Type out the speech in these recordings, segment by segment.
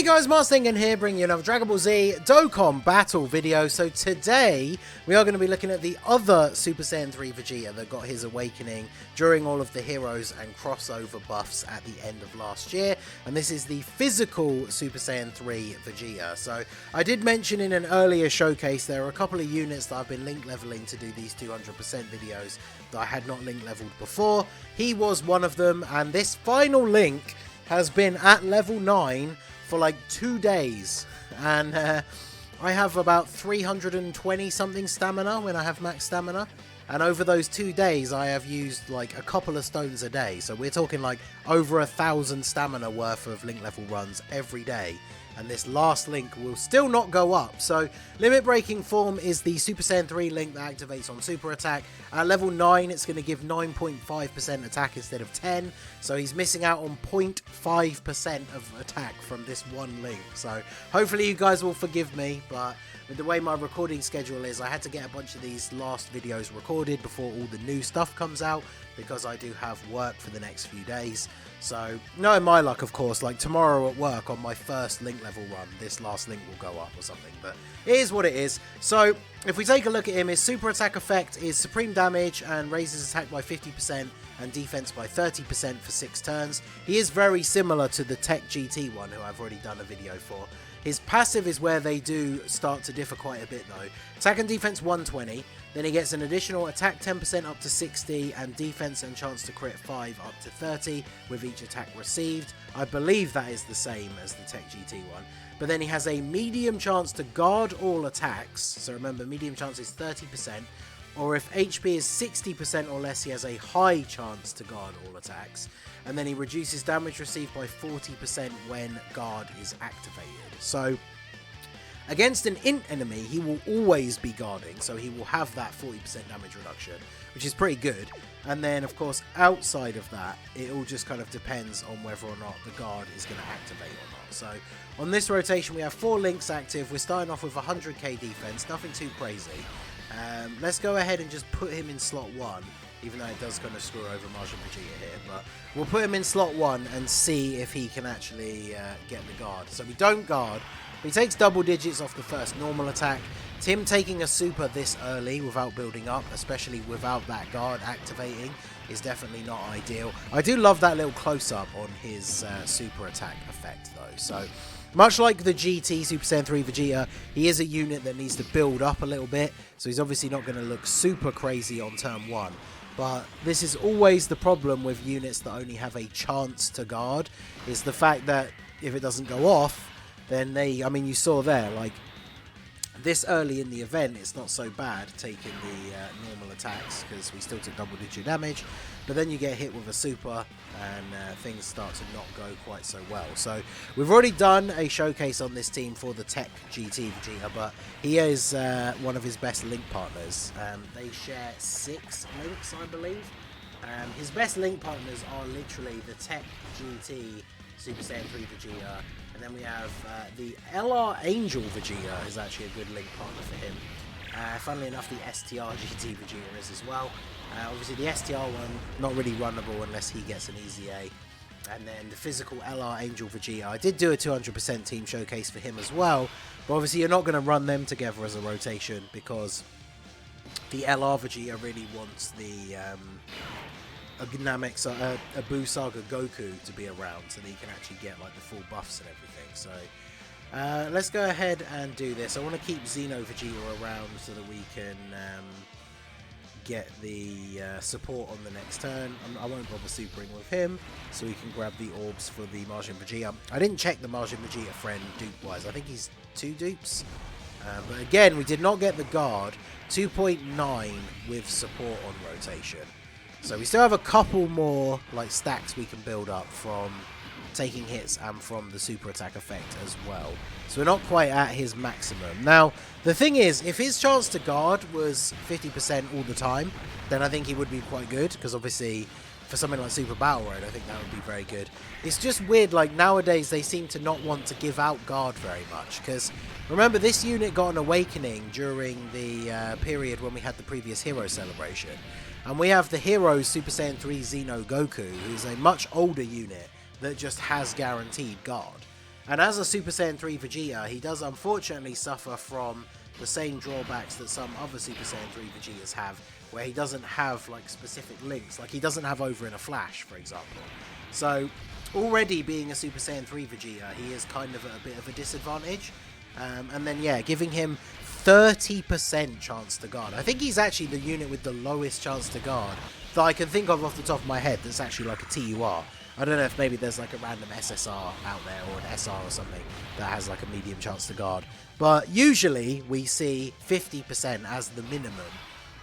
Hey guys, Marstingen here, bringing you another Dragon Ball Z Dokkan battle video. So today, we are going to be looking at the other Super Saiyan 3 Vegeta that got his awakening during all of the heroes and crossover buffs at the end of last year. And this is the physical Super Saiyan 3 Vegeta. So I did mention in an earlier showcase, there are a couple of units that I've been link leveling to do these 200% videos that I had not link leveled before. He was one of them, and this final link has been at level 9 for like 2 days, and I have about 320 something stamina when I have max stamina, and over those 2 days I have used like a couple of stones a day, so we're talking like over 1,000 stamina worth of link level runs every day. And this last link will still not go up. So limit breaking form is the Super Saiyan 3 link that activates on super attack. At level 9 it's going to give 9.5% attack instead of 10, so he's missing out on 0.5% of attack from this one link. So hopefully you guys will forgive me, but with the way my recording schedule is, I had to get a bunch of these last videos recorded before all the new stuff comes out, because I do have work for the next few days. So, knowing my luck, of course, like tomorrow at work on my first link level run, this last link will go up or something, but it is what it is. So, if we take a look at him, his super attack effect is supreme damage and raises attack by 50% and defense by 30% for 6 turns. He is very similar to the Tech GT one, who I've already done a video for. His passive is where they do start to differ quite a bit though. Attack and defense 120, then he gets an additional attack 10% up to 60 and defense and chance to crit 5 up to 30 with each attack received. I believe that is the same as the Tech GT one. But then he has a medium chance to guard all attacks, so remember medium chance is 30%, or if HP is 60% or less, he has a high chance to guard all attacks. And then he reduces damage received by 40% when guard is activated. So against an int enemy, he will always be guarding, so he will have that 40% damage reduction, which is pretty good. And then, of course, outside of that, it all just kind of depends on whether or not the guard is going to activate or not. So on this rotation, we have 4 links active. We're starting off with 100k defense, nothing too crazy. Let's go ahead and just put him in slot 1, even though it does kind of screw over Martian Vegeta here, but we'll put him in slot 1 and see if he can actually get the guard. So we don't guard, but he takes double digits off the first normal attack. Tim taking a super this early without building up, especially without that guard activating, is definitely not ideal. I do love that little close-up on his super attack effect though. So much like the GT Super Saiyan 3 Vegeta, he is a unit that needs to build up a little bit, so he's obviously not going to look super crazy on turn 1. But this is always the problem with units that only have a chance to guard, is the fact that if it doesn't go off, then I mean, you saw there, like, this early in the event, it's not so bad taking the normal attacks, because we still took double-digit damage, but then you get hit with a super, and things start to not go quite so well. So we've already done a showcase on this team for the Tech GT Vegeta, but he is one of his best link partners. They share 6 links, I believe. His best link partners are literally the Tech GT Super Saiyan 3 Vegeta, and then we have the LR Angel Vegeta is actually a good link partner for him. Funnily enough, the STR GT Vegeta is as well. Obviously the STR one, not really runnable unless he gets an easy A. And then the physical LR Angel Vegeta, I did do a 200% team showcase for him as well, but obviously you're not going to run them together as a rotation, because the LR Vegeta really wants the a Buu Saga Goku to be around, so that he can actually get like the full buffs and everything. So let's go ahead and do this. I want to keep Xeno Vegeta around so that we can get the support on the next turn. I won't bother supering with him, so we can grab the orbs for the Martian Vegeta. I didn't check the Martian Vegeta friend dupe wise. I think he's 2 dupes. But again, we did not get the guard. 2.9 with support on rotation. So we still have a couple more like stacks we can build up from taking hits and from the super attack effect as well. So we're not quite at his maximum. Now, the thing is, if his chance to guard was 50% all the time, then I think he would be quite good, because obviously for something like Super Battle Road, I think that would be very good. It's just weird, like nowadays they seem to not want to give out guard very much, because remember this unit got an awakening during the period when we had the previous hero celebration. And we have the Heroes Super Saiyan 3 Xeno Goku, who's a much older unit that just has guaranteed guard. And as a Super Saiyan 3 Vegeta, he does unfortunately suffer from the same drawbacks that some other Super Saiyan 3 Vegetas have, where he doesn't have like specific links, like he doesn't have over in a flash, for example. So already being a Super Saiyan 3 Vegeta, he is kind of at a bit of a disadvantage. And then yeah, giving him 30% chance to guard. I think he's actually the unit with the lowest chance to guard that I can think of off the top of my head that's actually like a TUR. I don't know if maybe there's like a random SSR out there or an SR or something that has like a medium chance to guard. But usually we see 50% as the minimum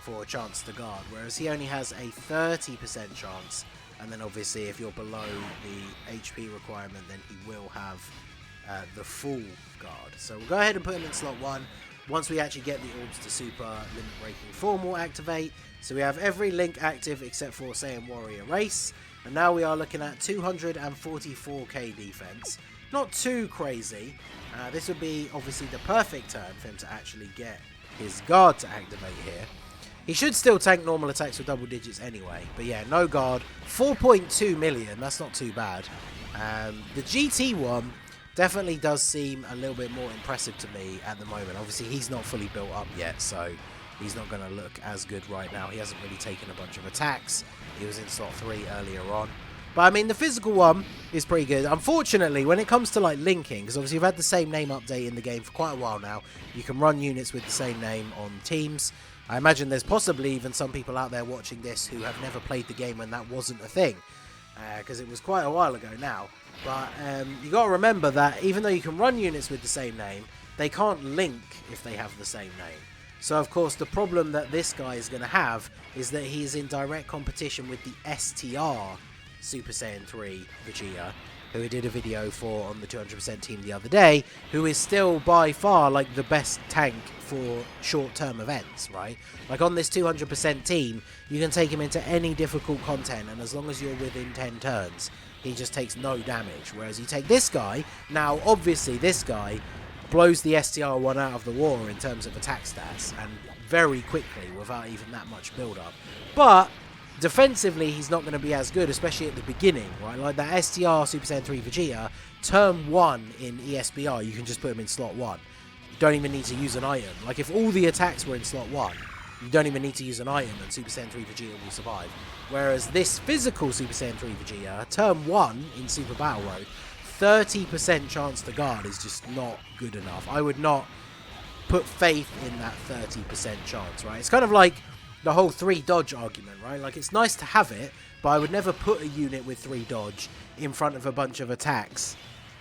for a chance to guard, whereas he only has a 30% chance. And then obviously if you're below the HP requirement, then he will have the full guard. So we'll go ahead and put him in slot 1. Once we actually get the orbs to super, limit breaking form will activate. So we have every link active except for Saiyan Warrior Race. And now we are looking at 244k defense. Not too crazy. This would be obviously the perfect turn for him to actually get his guard to activate here. He should still tank normal attacks with double digits anyway. But yeah, no guard. 4.2 million, that's not too bad. The GT one definitely does seem a little bit more impressive to me at the moment. Obviously, he's not fully built up yet, so he's not going to look as good right now. He hasn't really taken a bunch of attacks. He was in slot 3 earlier on. But I mean, the physical one is pretty good. Unfortunately, when it comes to like linking, because obviously you've had the same name update in the game for quite a while now, you can run units with the same name on teams. I imagine there's possibly even some people out there watching this who have never played the game when that wasn't a thing, because it was quite a while ago now. But you got to remember that even though you can run units with the same name, they can't link if they have the same name. So of course the problem that this guy is going to have is that he is in direct competition with the STR Super Saiyan 3 Vegeta, who we did a video for on the 200% team the other day, who is still by far like the best tank for short-term events, right? Like on this 200% team, you can take him into any difficult content, and as long as you're within 10 turns, he just takes no damage. Whereas you take this guy, now obviously this guy blows the STR one out of the water in terms of attack stats, and very quickly without even that much build-up. But defensively, he's not going to be as good, especially at the beginning, right? Like that STR Super Saiyan 3 Vegeta, turn 1 in ESBR, you can just put him in slot 1. You don't even need to use an item. Like if all the attacks were in slot 1, you don't even need to use an item and Super Saiyan 3 Vegeta will survive. Whereas this physical Super Saiyan 3 Vegeta, turn 1 in Super Battle Road, 30% chance to guard is just not good enough. I would not put faith in that 30% chance, right? It's kind of like the whole 3 dodge argument, right? Like it's nice to have it, but I would never put a unit with 3 dodge in front of a bunch of attacks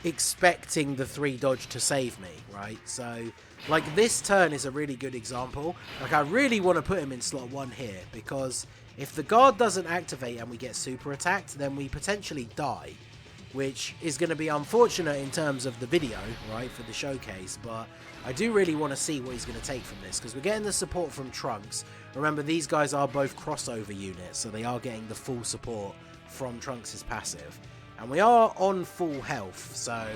expecting the 3 dodge to save me, right? So like this turn is a really good example. Like I really want to put him in slot 1 here, because if the guard doesn't activate and we get super attacked, then we potentially die, which is going to be unfortunate in terms of the video, right, for the showcase. But I do really want to see what he's going to take from this, because we're getting the support from Trunks. Remember, these guys are both crossover units, so they are getting the full support from Trunks' passive. And we are on full health, so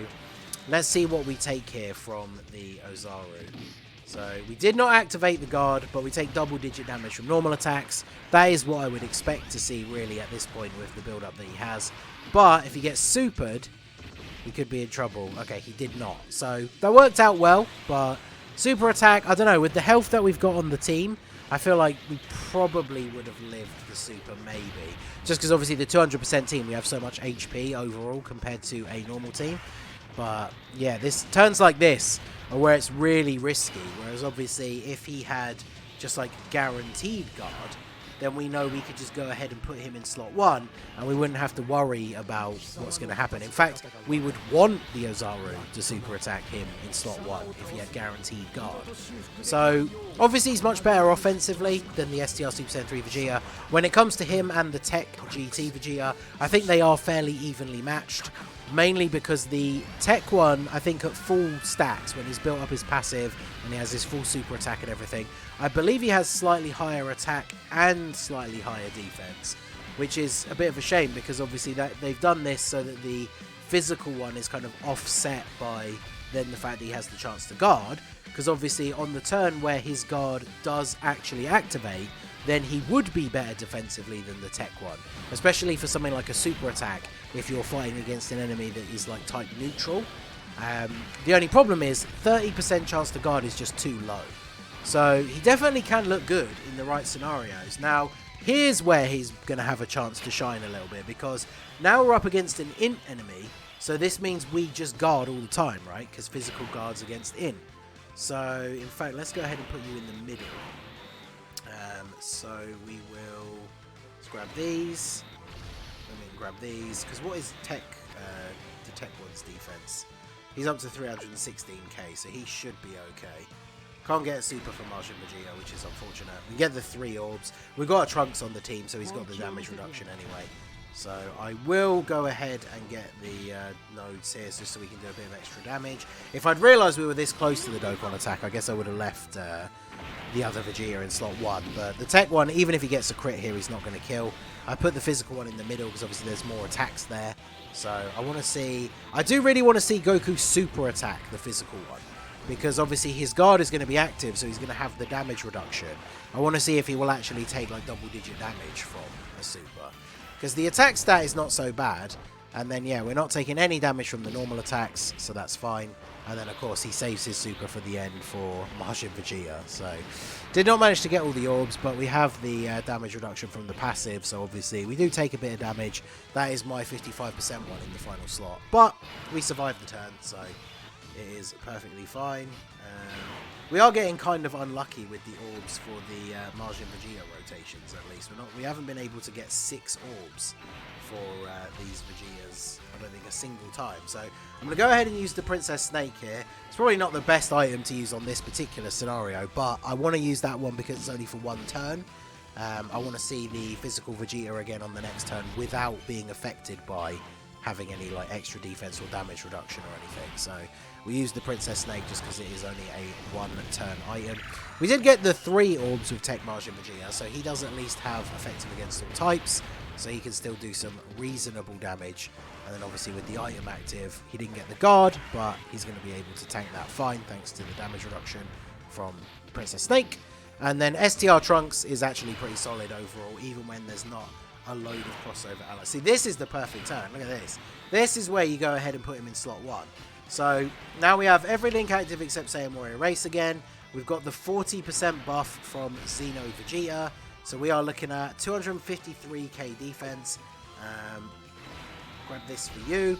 let's see what we take here from the Ozaru. So we did not activate the guard, but we take double-digit damage from normal attacks. That is what I would expect to see, really, at this point with the build-up that he has. But if he gets supered, he could be in trouble. Okay, he did not. So that worked out well, but super attack, I don't know. With the health that we've got on the team, I feel like we probably would have lived the super, maybe. Just because obviously the 200% team, we have so much HP overall compared to a normal team. But yeah, this turns like this are where it's really risky. Whereas obviously if he had just like guaranteed guard, then we know we could just go ahead and put him in slot 1 and we wouldn't have to worry about what's going to happen. In fact, we would want the Ozaru to super attack him in slot 1 if he had guaranteed guard. So obviously he's much better offensively than the STR Super Saiyan 3 Vegeta. When it comes to him and the Tech GT Vegeta, I think they are fairly evenly matched. Mainly because the Tech one, I think at full stats, when he's built up his passive and he has his full super attack and everything, I believe he has slightly higher attack and slightly higher defense, which is a bit of a shame because obviously that they've done this so that the physical one is kind of offset by then the fact that he has the chance to guard, because obviously on the turn where his guard does actually activate, then he would be better defensively than the Tech one, especially for something like a super attack if you're fighting against an enemy that is like type neutral. The only problem is 30% chance to guard is just too low. So he definitely can look good in the right scenarios. Now, here's where he's going to have a chance to shine a little bit, because now we're up against an int enemy, so this means we just guard all the time, right? Because physical guards against int. So, in fact, let's go ahead and put you in the middle. So we will grab these. Let me grab these, because what is tech? The tech one's defense. He's up to 316k, so he should be okay. Can't get a super for Martian Vegeta, which is unfortunate. We get the 3 orbs. We've got a Trunks on the team, so he's got the damage reduction anyway. So I will go ahead and get the nodes here, just so we can do a bit of extra damage. If I'd realised we were this close to the Dokkan attack, I guess I would have left the other Vegeta in slot 1. But the tech one, even if he gets a crit here, he's not going to kill. I put the physical one in the middle, because obviously there's more attacks there. So I want to see... I do really want to see Goku super attack the physical one, because obviously his guard is going to be active, so he's going to have the damage reduction. I want to see if he will actually take like double-digit damage from a super, because the attack stat is not so bad. And then, yeah, we're not taking any damage from the normal attacks, so that's fine. And then, of course, he saves his super for the end for Martian Vegeta. So, did not manage to get all the orbs, but we have the damage reduction from the passive. So, obviously, we do take a bit of damage. That is my 55% one in the final slot. But we survived the turn, so it is perfectly fine. We are getting kind of unlucky with the orbs for the Martian Vegeta rotations, at least. We haven't been able to get 6 orbs for these Vegetas, I don't think, a single time. So I'm going to go ahead and use the Princess Snake here. It's probably not the best item to use on this particular scenario, but I want to use that one because it's only for 1 turn. I want to see the physical Vegeta again on the next turn without being affected by having any like extra defense or damage reduction or anything. So we use the Princess Snake just because it is only a 1-turn item. We did get the 3 orbs with Tech Martian Vegeta, so he does at least have effective against all types, so he can still do some reasonable damage. And then obviously with the item active, he didn't get the guard, but he's going to be able to tank that fine thanks to the damage reduction from Princess Snake. And then STR Trunks is actually pretty solid overall, even when there's not a load of crossover allies. See, this is the perfect turn. Look at this. This is where you go ahead and put him in slot 1. So now we have every link active except Saiyan Warrior Race again. We've got the 40% buff from Xeno Vegeta. So we are looking at 253k defense. Grab this for you.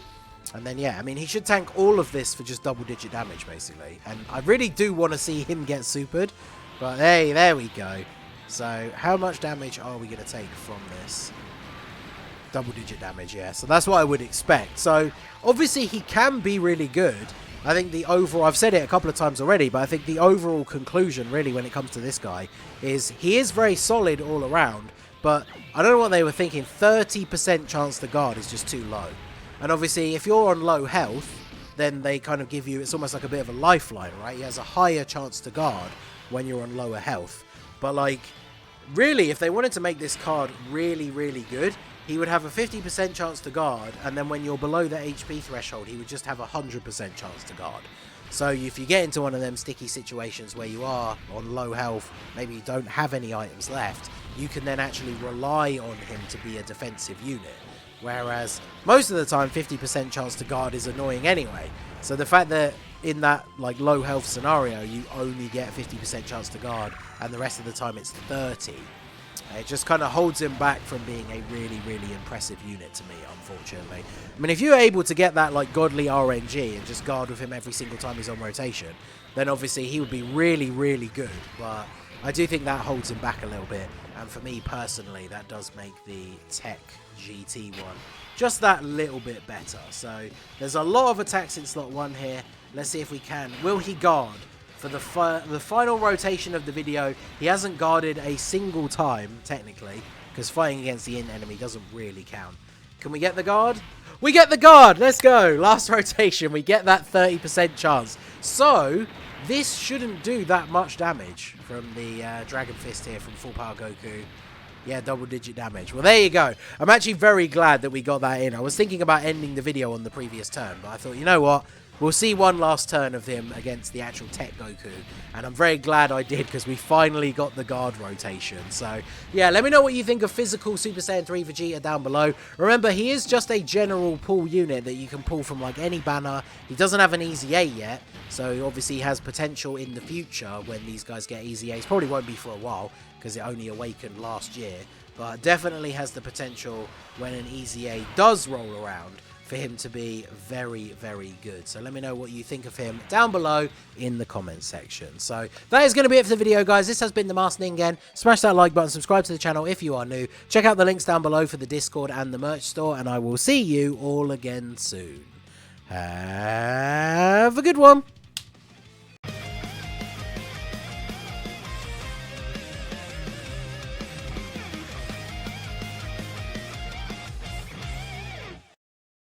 And then, yeah, I mean, he should tank all of this for just double-digit damage, basically. And I really do want to see him get supered. But hey, there we go. So how much damage are we going to take from this? Double-digit damage, yeah. So that's what I would expect. So obviously he can be really good. I think the overall, I've said it a couple of times already, but I think the overall conclusion really when it comes to this guy is he is very solid all around, but I don't know what they were thinking. 30% chance to guard is just too low. And obviously if you're on low health, then they kind of give you, it's almost like a bit of a lifeline, right? He has a higher chance to guard when you're on lower health. But like, really, if they wanted to make this card really, really good, he would have a 50% chance to guard, and then when you're below the HP threshold, he would just have a 100% chance to guard. So if you get into one of them sticky situations where you are on low health, maybe you don't have any items left, you can then actually rely on him to be a defensive unit. Whereas most of the time, 50% chance to guard is annoying anyway. So the fact that in that like low health scenario, you only get 50% chance to guard, and the rest of the time it's 30%. It just kind of holds him back from being a really, really impressive unit to me, unfortunately. I mean, if you're able to get that, like, godly RNG and just guard with him every single time he's on rotation, then obviously he would be really, really good. But I do think that holds him back a little bit. And for me, personally, that does make the Tech GT one just that little bit better. So there's a lot of attacks in slot 1 here. Let's see if we can. Will he guard? For the final rotation of the video, he hasn't guarded a single time, technically, because fighting against the enemy doesn't really count. Can we get the guard? We get the guard! Let's go! Last rotation, we get that 30% chance. So, this shouldn't do that much damage from the Dragon Fist here from Full Power Goku. Yeah, double-digit damage. Well, there you go. I'm actually very glad that we got that in. I was thinking about ending the video on the previous turn, but I thought, you know what? we'll see one last turn of him against the actual Tech Goku. And I'm very glad I did, because we finally got the guard rotation. So, yeah, let me know what you think of physical Super Saiyan 3 Vegeta down below. Remember, he is just a general pull unit that you can pull from, like, any banner. He doesn't have an Easy A yet, so obviously he has potential in the future when these guys get Easy A's. Probably won't be for a while, because it only awakened last year. But definitely has the potential when an Easy A does roll around for him to be very, very good. So let me know what you think of him down below in the comments section. So that is going to be it for the video, guys. This has been the Master Ningen. Smash that like button, subscribe to the channel if you are new. Check out the links down below for the Discord and the merch store, and I will see you all again soon. Have a good one.